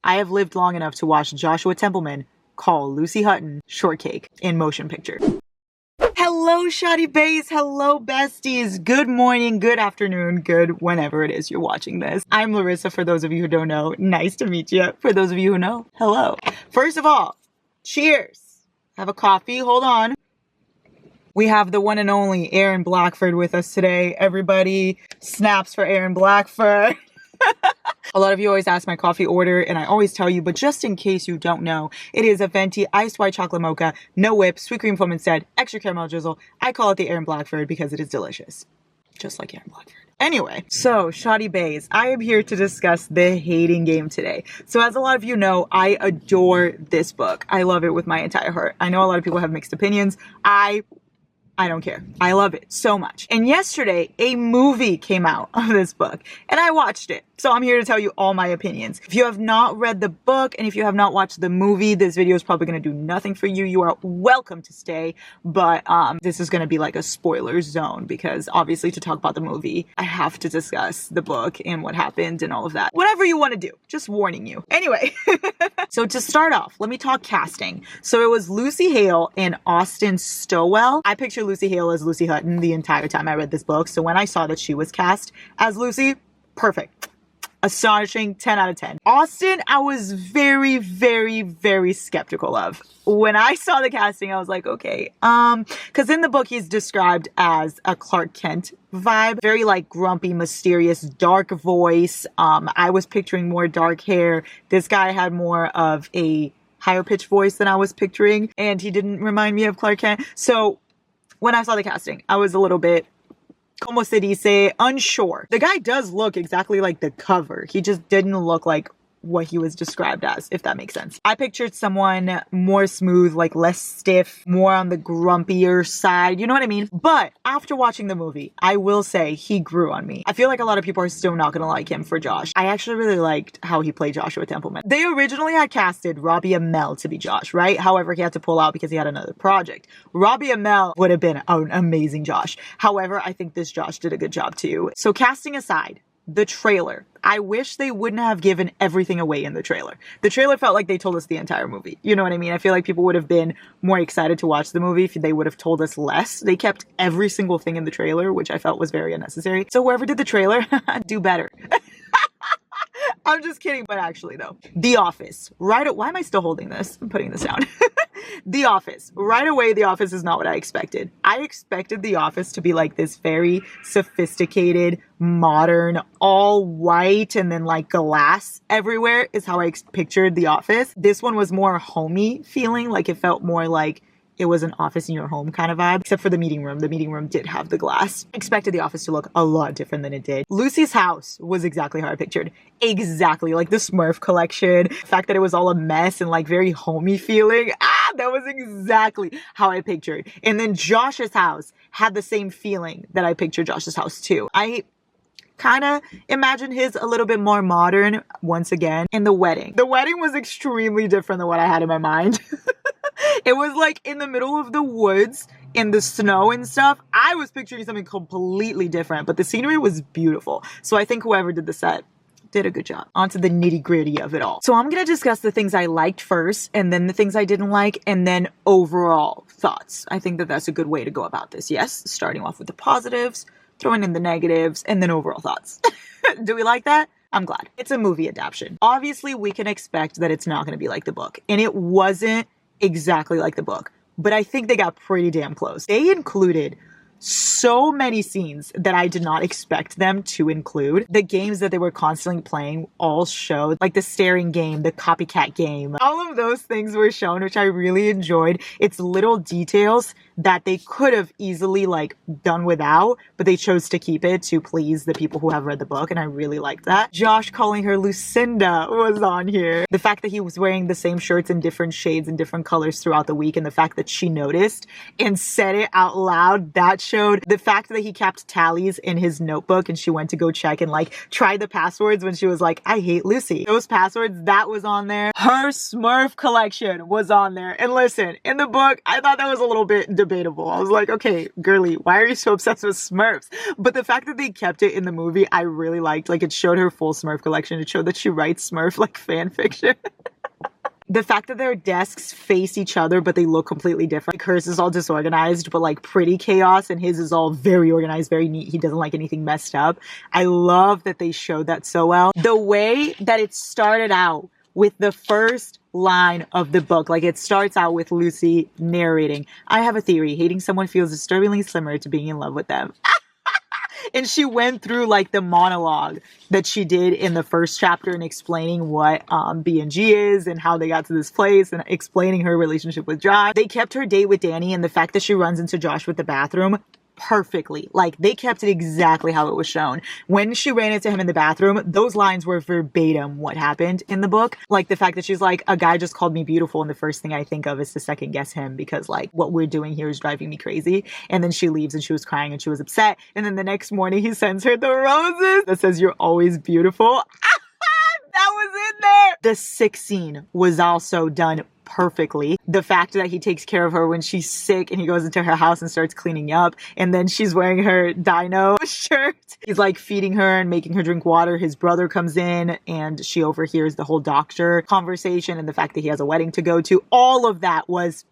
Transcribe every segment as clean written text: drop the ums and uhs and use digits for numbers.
I have lived long enough to watch Joshua Templeman call Lucy Hutton shortcake in motion picture. Hello, Shoddy Bays. Hello, besties. Good morning, good afternoon, good whenever it is you're watching this. I'm Larissa, for those of you who don't know. Nice to meet you. For those of you who know, hello. First of all, cheers. Have a coffee. Hold on. We have the one and only Aaron Blackford with us today. Everybody, snaps for Aaron Blackford. A lot of you always ask my coffee order, and I always tell you, but just in case you don't know, it is a venti iced white chocolate mocha, no whip, sweet cream foam instead, extra caramel drizzle. I call it the Aaron Blackford because it is delicious. Just like Aaron Blackford. Anyway, so Shoddy Bays, I am here to discuss The Hating Game today. So as a lot of you know, I adore this book. I love it with my entire heart. I know a lot of people have mixed opinions. I don't care. I love it so much. And yesterday, a movie came out of this book, and I watched it. So I'm here to tell you all my opinions. If you have not read the book, and if you have not watched the movie, this video is probably going to do nothing for you. You are welcome to stay, but this is going to be like a spoiler zone, because obviously to talk about the movie, I have to discuss the book and what happened and all of that. Whatever you want to do, just warning you. Anyway, so to start off, let me talk casting. So it was Lucy Hale and Austin Stowell. I picture Lucy Hale as Lucy Hutton the entire time I read this book. So when I saw that she was cast as Lucy, perfect. Astonishing, 10 out of 10. Austin, I was very, very, very skeptical of. When I saw the casting, I was like, okay, because in the book, he's described as a Clark Kent vibe. Very like grumpy, mysterious, dark voice. I was picturing more dark hair. This guy had more of a higher pitched voice than I was picturing, and he didn't remind me of Clark Kent. So when I saw the casting, I was a little bit, como se dice, unsure. The guy does look exactly like the cover. He just didn't look like what he was described as, if that makes sense. I pictured someone more smooth, like less stiff, more on the grumpier side. You know what I mean? But after watching the movie, I will say he grew on me. I feel like a lot of people are still not going to like him for Josh. I actually really liked how he played Joshua Templeman. They originally had casted Robbie Amell to be Josh, right? However, he had to pull out because he had another project. Robbie Amell would have been an amazing Josh. However, I think this Josh did a good job too. So casting aside, the trailer. I wish they wouldn't have given everything away in the trailer. The trailer felt like they told us the entire movie. You know what I mean? I feel like people would have been more excited to watch the movie if they would have told us less. They kept every single thing in the trailer, which I felt was very unnecessary. So whoever did the trailer, do better. I'm just kidding, but actually though. The Office. Why am I still holding this? I'm putting this down. The Office. Right away, The Office is not what I expected. I expected The Office to be like this very sophisticated, modern, all white, and then like glass everywhere is how I pictured The Office. This one was more homey feeling, like it felt more like it was an office in your home kind of vibe, except for the meeting room. The meeting room did have the glass. I expected the office to look a lot different than it did. Lucy's house was exactly how I pictured. Exactly, like the Smurf collection. The fact that it was all a mess and like very homey feeling. That was exactly how I pictured. And then Josh's house had the same feeling that I pictured Josh's house too. I kind of imagine his a little bit more modern once again. And the wedding. The wedding was extremely different than what I had in my mind. It was like in the middle of the woods in the snow and stuff. I was picturing something completely different, but the scenery was beautiful. So I think whoever did the set did a good job. On to the nitty gritty of it all. So I'm going to discuss the things I liked first, and then the things I didn't like, and then overall thoughts. I think that that's a good way to go about this. Yes, starting off with the positives, throwing in the negatives, and then overall thoughts. Do we like that? I'm glad. It's a movie adaptation. Obviously, we can expect that it's not going to be like the book, and it wasn't exactly like the book, but I think they got pretty damn close. They included so many scenes that I did not expect them to include. The games that they were constantly playing all showed, like the staring game, the copycat game. All of those things were shown, which I really enjoyed. It's little details that they could have easily like done without, but they chose to keep it to please the people who have read the book, and I really liked that. Josh calling her Lucinda was on here. The fact that he was wearing the same shirts in different shades and different colors throughout the week, and the fact that she noticed and said it out loud, that showed the fact that he kept tallies in his notebook and she went to go check and like try the passwords when she was like, I hate Lucy. Those passwords, that was on there. Her Smurf collection was on there. And listen, in the book, I thought that was a little bit debatable. I was like, okay, girly, why are you so obsessed with Smurfs? But the fact that they kept it in the movie, I really liked. Like, it showed her full Smurf collection. It showed that she writes Smurf like fan fiction. The fact that their desks face each other, but they look completely different. Like, hers is all disorganized, but like pretty chaos, and his is all very organized, very neat. He doesn't like anything messed up. I love that they showed that so well. The way that it started out with the first line of the book, like it starts out with Lucy narrating, I have a theory. Hating someone feels disturbingly similar to being in love with them. And she went through like the monologue that she did in the first chapter and explaining what B&G is and how they got to this place and explaining her relationship with Josh. They kept her date with Danny and the fact that she runs into Josh with the bathroom perfectly. Like, they kept it exactly how it was shown. When she ran into him in the bathroom, those lines were verbatim what happened in the book. Like, the fact that she's like, a guy just called me beautiful, and the first thing I think of is to second guess him because like what we're doing here is driving me crazy. And then she leaves and she was crying and she was upset. And then the next morning he sends her the roses that says, you're always beautiful. That was in there. The sex scene was also done perfectly. The fact that he takes care of her when she's sick and he goes into her house and starts cleaning up, and then she's wearing her dino shirt. He's like feeding her and making her drink water. His brother comes in and she overhears the whole doctor conversation, and the fact that he has a wedding to go to. All of that was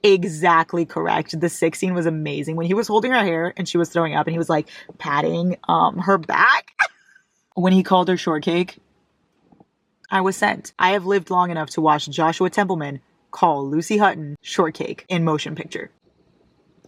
exactly correct. The sex scene was amazing. When he was holding her hair and she was throwing up and he was like patting her back. When he called her shortcake, I was sent. I have lived long enough to watch Joshua Templeman call Lucy Hutton shortcake in motion picture.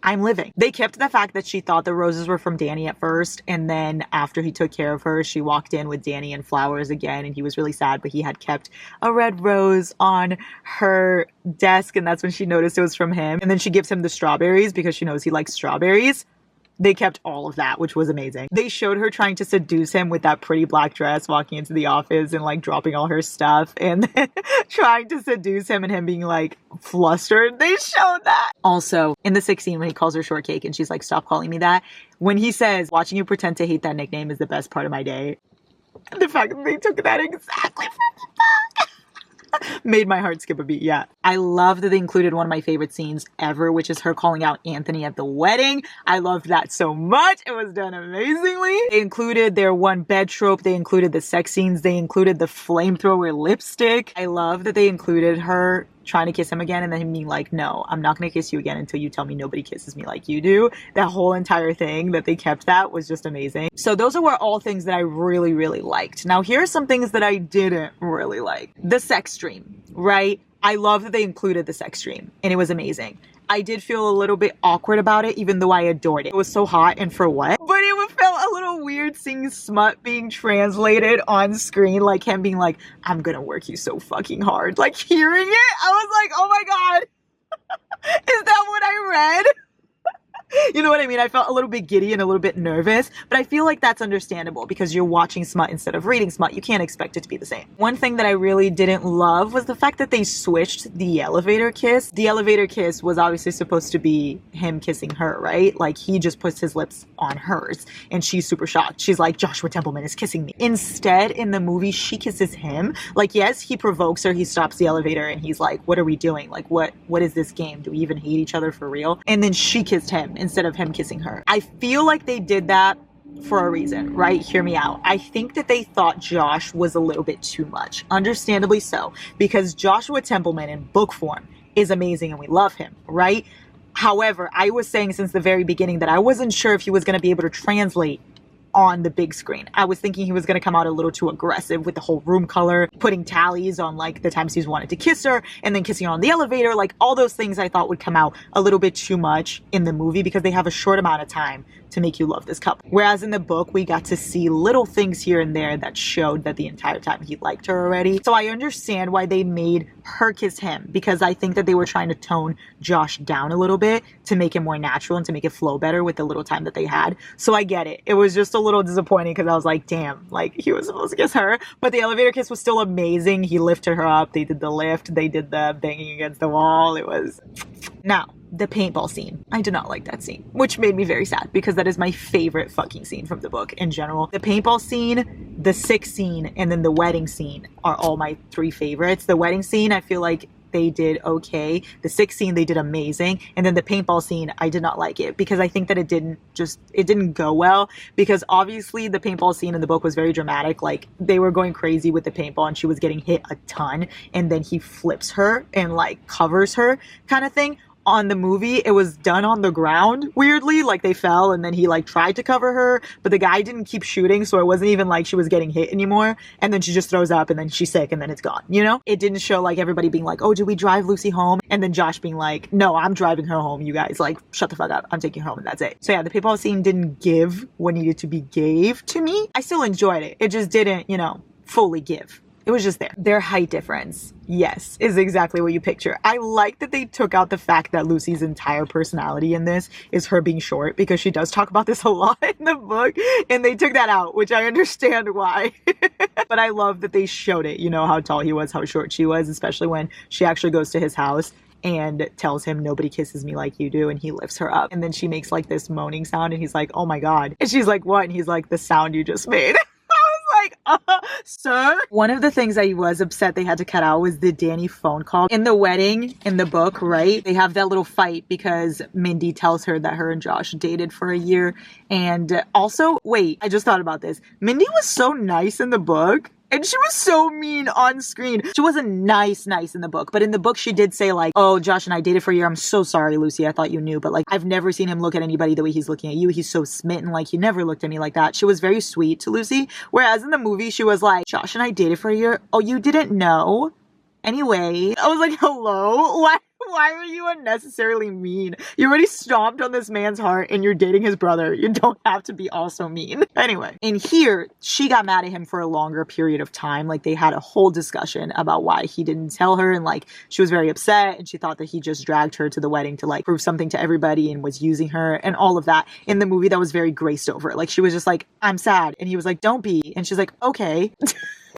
I'm living. They kept the fact that she thought the roses were from Danny at first, and then after he took care of her, she walked in with Danny and flowers again, and he was really sad, but he had kept a red rose on her desk, and that's when she noticed it was from him. And then she gives him the strawberries because she knows he likes strawberries. They kept all of that, which was amazing. They showed her trying to seduce him with that pretty black dress, walking into the office and like dropping all her stuff and then trying to seduce him and him being like flustered. They showed that. Also, in the sex scene when he calls her shortcake and she's like, stop calling me that. When he says, watching you pretend to hate that nickname is the best part of my day. The fact that they took that exactly from the book made my heart skip a beat. Yeah. I love that they included one of my favorite scenes ever, which is her calling out Anthony at the wedding. I loved that so much. It was done amazingly. They included their one bed trope. They included the sex scenes. They included the flamethrower lipstick. I love that they included her trying to kiss him again and then him being like, no, I'm not going to kiss you again until you tell me nobody kisses me like you do. That whole entire thing that they kept, that was just amazing. So those were all things that I really, really liked. Now here are some things that I didn't really like. The sex dream, right? I love that they included the sex dream and it was amazing. I did feel a little bit awkward about it, even though I adored it. It was so hot and for what? But it felt a little weird seeing smut being translated on screen, like him being like, I'm gonna work you so fucking hard. Like hearing it, I was like, oh my God, is that what I read? You know what I mean? I felt a little bit giddy and a little bit nervous, but I feel like that's understandable because you're watching smut instead of reading smut. You can't expect it to be the same. One thing that I really didn't love was the fact that they switched the elevator kiss. The elevator kiss was obviously supposed to be him kissing her, right? Like he just puts his lips on hers and she's super shocked. She's like, Joshua Templeman is kissing me. Instead, in the movie, she kisses him. Like, yes, he provokes her. He stops the elevator and he's like, what are we doing? Like, what is this game? Do we even hate each other for real? And then she kissed him instead of him kissing her. I feel like they did that for a reason, right? Hear me out. I think that they thought Josh was a little bit too much. Understandably so, because Joshua Templeman in book form is amazing and we love him, right? However, I was saying since the very beginning that I wasn't sure if he was going to be able to translate on the big screen. I was thinking he was going to come out a little too aggressive with the whole room color, putting tallies on like the times he's wanted to kiss her and then kissing her on the elevator. Like all those things I thought would come out a little bit too much in the movie because they have a short amount of time to make you love this couple. Whereas in the book, we got to see little things here and there that showed that the entire time he liked her already. So I understand why they made her kiss him, because I think that they were trying to tone Josh down a little bit to make it more natural and to make it flow better with the little time that they had. So I get it. It was just a little disappointing because I was like, damn, like he was supposed to kiss her, but the elevator kiss was still amazing. He lifted her up. They did the lift. They did the banging against the wall. It was... Now, the paintball scene. I did not like that scene, which made me very sad because that is my favorite fucking scene from the book in general. The paintball scene, the sick scene, and then the wedding scene are all my 3 favorites. The wedding scene, I feel like they did okay. The sick scene, they did amazing. And then the paintball scene, I did not like it because I think that it didn't go well, because obviously the paintball scene in the book was very dramatic. Like, they were going crazy with the paintball and she was getting hit a ton, and then he flips her and like covers her kind of thing. On the movie, it was done on the ground, weirdly, like they fell and then he like tried to cover her, but the guy didn't keep shooting, so it wasn't even like she was getting hit anymore, and then she just throws up and then she's sick and then it's gone, you know? It didn't show like everybody being like, oh, do we drive Lucy home? And then Josh being like, no, I'm driving her home, you guys, like, shut the fuck up, I'm taking her home, and that's it. So yeah, the paintball scene didn't give what needed to be gave to me. I still enjoyed it. It just didn't, you know, fully give. It was just there. Their height difference, yes, is exactly what you picture. I like that they took out the fact that Lucy's entire personality in this is her being short, because she does talk about this a lot in the book, and they took that out, which I understand why. But I love that they showed it, you know, how tall he was, how short she was, especially when she actually goes to his house and tells him, nobody kisses me like you do, and he lifts her up, and then she makes like this moaning sound, and he's like, oh my god, and she's like, what? And he's like, the sound you just made. Like, sir? One of the things I was upset they had to cut out was the Danny phone call. In the wedding, in the book, right? They have that little fight because Mindy tells her that her and Josh dated for a year. And also, wait, I just thought about this. Mindy was so nice in the book, and she was so mean on screen. She wasn't nice in the book, but in the book she did say like, oh, Josh and I dated for a year. I'm so sorry, Lucy. I thought you knew, but like, I've never seen him look at anybody the way he's looking at you. He's so smitten. Like, he never looked at me like that. She was very sweet to Lucy. Whereas in the movie, she was like, Josh and I dated for a year. Oh, you didn't know? Anyway, I was like, hello? Why are you unnecessarily mean? You already stomped on this man's heart and you're dating his brother. You don't have to be also mean. Anyway, in here, she got mad at him for a longer period of time. Like, they had a whole discussion about why he didn't tell her, and like, she was very upset and she thought that he just dragged her to the wedding to like prove something to everybody and was using her and all of that. In the movie, that was very graced over. Like, she was just like, I'm sad. And he was like, don't be. And she's like, okay.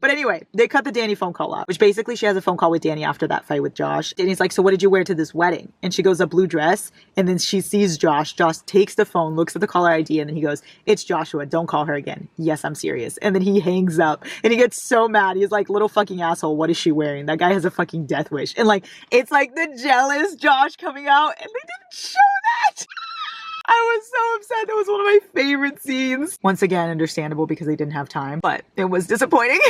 But anyway, they cut the Danny phone call out, which basically she has a phone call with Danny after that fight with Josh. Danny's like, so what did you wear to this wedding? And she goes, a blue dress. And then she sees Josh. Josh takes the phone, looks at the caller ID, and then he goes, it's Joshua. Don't call her again. Yes, I'm serious. And then he hangs up and he gets so mad. He's like, little fucking asshole. What is she wearing? That guy has a fucking death wish. And like, it's like the jealous Josh coming out, and they didn't show that. I was so upset. That was one of my favorite scenes. Once again, understandable because they didn't have time, but it was disappointing.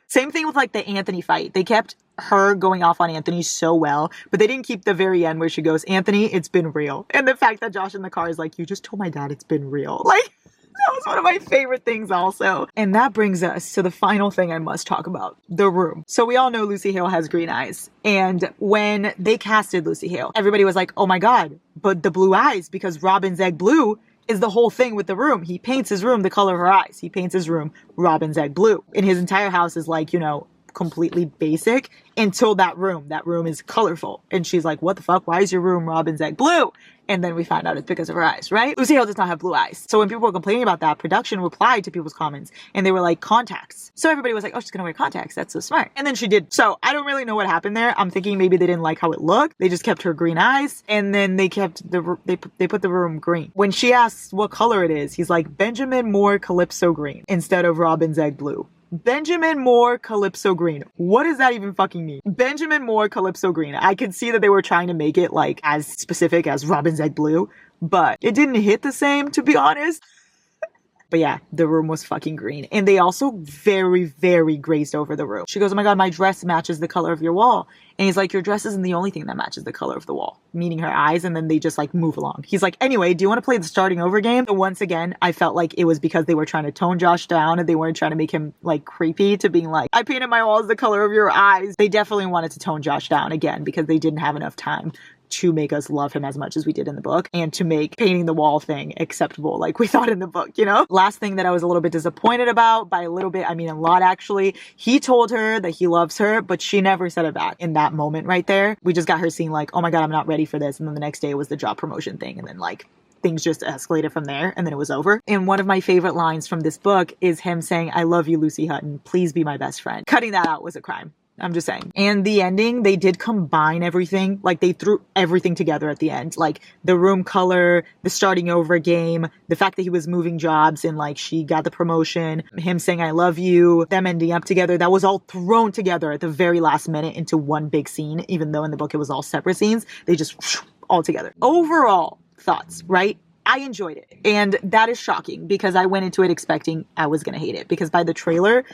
Same thing with like the Anthony fight. They kept her going off on Anthony so well, but they didn't keep the very end where she goes, Anthony, it's been real. And the fact that Josh in the car is like, you just told my dad it's been real. Like, that was one of my favorite things also. And that brings us to the final thing I must talk about, the room. So we all know Lucy Hale has green eyes. And when they casted Lucy Hale, everybody was like, oh my God, but the blue eyes, because Robin's egg blue is the whole thing with the room. He paints his room the color of her eyes. He paints his room Robin's egg blue. And his entire house is like, you know, completely basic until that room. That room is colorful. And she's like, what the fuck? Why is your room Robin's egg blue? And then we find out it's because of her eyes, right? Lucy Hale does not have blue eyes. So when people were complaining about that, production replied to people's comments and they were like, contacts. So everybody was like, oh, she's gonna wear contacts. That's so smart. And then she did. So I don't really know what happened there. I'm thinking maybe they didn't like how it looked. They just kept her green eyes, and then they kept they put the room green. When she asks what color it is, he's like, Benjamin Moore Calypso green instead of Robin's egg blue. Benjamin Moore Calypso green. What does that even fucking mean? Benjamin Moore Calypso green. I could see that they were trying to make it like as specific as Robin's egg blue, but it didn't hit the same, to be honest. But yeah, the room was fucking green. And they also very, very grazed over the room. She goes, oh my God, my dress matches the color of your wall. And he's like, your dress isn't the only thing that matches the color of the wall, meaning her eyes. And then they just like move along. He's like, anyway, do you want to play the starting over game? So once again, I felt like it was because they were trying to tone Josh down and they weren't trying to make him like creepy to being like, I painted my walls the color of your eyes. They definitely wanted to tone Josh down again because they didn't have enough time to make us love him as much as we did in the book and to make painting the wall thing acceptable like we thought in the book, you know? Last thing that I was a little bit disappointed about, by a little bit, I mean a lot actually, he told her that he loves her, but she never said it back in that moment right there. We just got her seeing like, oh my God, I'm not ready for this. And then the next day was the job promotion thing. And then like, things just escalated from there and then it was over. And one of my favorite lines from this book is him saying, I love you, Lucy Hutton. Please be my best friend. Cutting that out was a crime. I'm just saying. And the ending, they did combine everything. Like, they threw everything together at the end. Like, the room color, the starting over game, the fact that he was moving jobs and, like, she got the promotion, him saying, I love you, them ending up together. That was all thrown together at the very last minute into one big scene. Even though in the book it was all separate scenes, they just all together. Overall thoughts, right? I enjoyed it. And that is shocking because I went into it expecting I was going to hate it. Because by the trailer,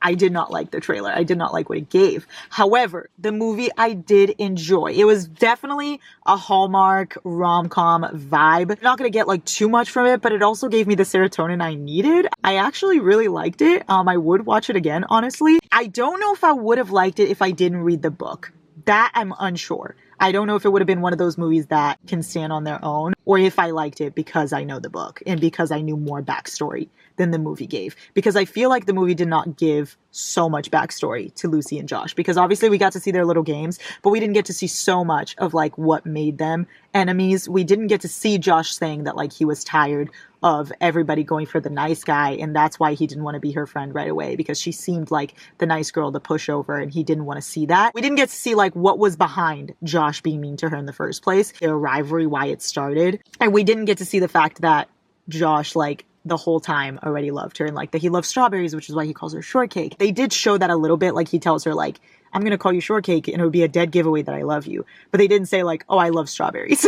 I did not like the trailer. I did not like what it gave. However, the movie I did enjoy. It was definitely a Hallmark rom-com vibe. I'm not going to get like too much from it, but it also gave me the serotonin I needed. I actually really liked it. I would watch it again, honestly. I don't know if I would have liked it if I didn't read the book. That I'm unsure. I don't know if it would have been one of those movies that can stand on their own, or if I liked it because I know the book and because I knew more backstory than the movie gave. Because I feel like the movie did not give so much backstory to Lucy and Josh. Because obviously we got to see their little games, but we didn't get to see so much of like what made them enemies. We didn't get to see Josh saying that like he was tired of everybody going for the nice guy, and that's why he didn't want to be her friend right away, because she seemed like the nice girl to push over, and he didn't want to see that. We didn't get to see like what was behind Josh being mean to her in the first place, their rivalry, why it started, and we didn't get to see the fact that Josh like the whole time already loved her and like that he loves strawberries, which is why he calls her shortcake. They did show that a little bit, like he tells her like, I'm gonna call you shortcake and it would be a dead giveaway that I love you. But they didn't say like, oh, I love strawberries.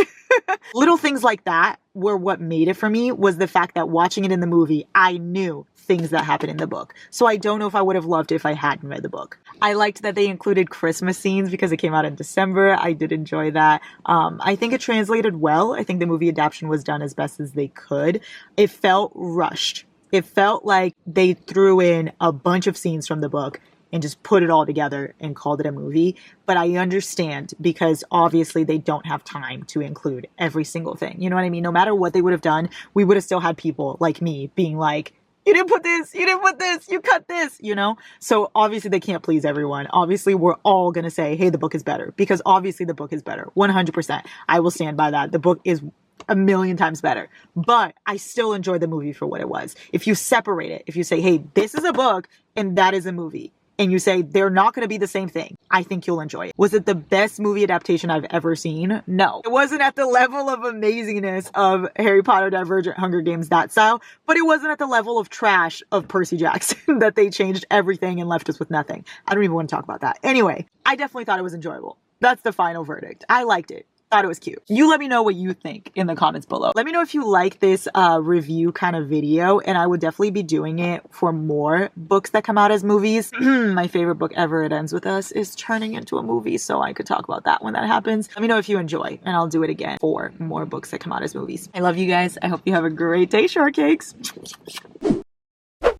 Little things like that were what made it for me, was the fact that watching it in the movie, I knew things that happened in the book. So I don't know if I would have loved it if I hadn't read the book. I liked that they included Christmas scenes because it came out in December. I did enjoy that. I think it translated well. I think the movie adaptation was done as best as they could. It felt rushed. It felt like they threw in a bunch of scenes from the book and just put it all together and called it a movie. But I understand, because obviously they don't have time to include every single thing. You know what I mean? No matter what they would have done, we would have still had people like me being like, you didn't put this, you didn't put this, you cut this, you know? So obviously they can't please everyone. Obviously we're all going to say, hey, the book is better, because obviously the book is better. 100%. I will stand by that. The book is a million times better, but I still enjoy the movie for what it was. If you separate it, if you say, hey, this is a book and that is a movie, and you say they're not going to be the same thing, I think you'll enjoy it. Was it the best movie adaptation I've ever seen? No. It wasn't at the level of amazingness of Harry Potter, Divergent, Hunger Games, that style, but it wasn't at the level of trash of Percy Jackson that they changed everything and left us with nothing. I don't even want to talk about that. Anyway, I definitely thought it was enjoyable. That's the final verdict. I liked it. Thought it was cute. You let me know what you think in the comments below. Let me know if you like this review kind of video, and I would definitely be doing it for more books that come out as movies. My favorite book ever, It Ends With Us, is turning into a movie, so I could talk about that when that happens. Let me know if you enjoy, and I'll do it again for more books that come out as movies. I love you guys. I hope you have a great day, shortcakes.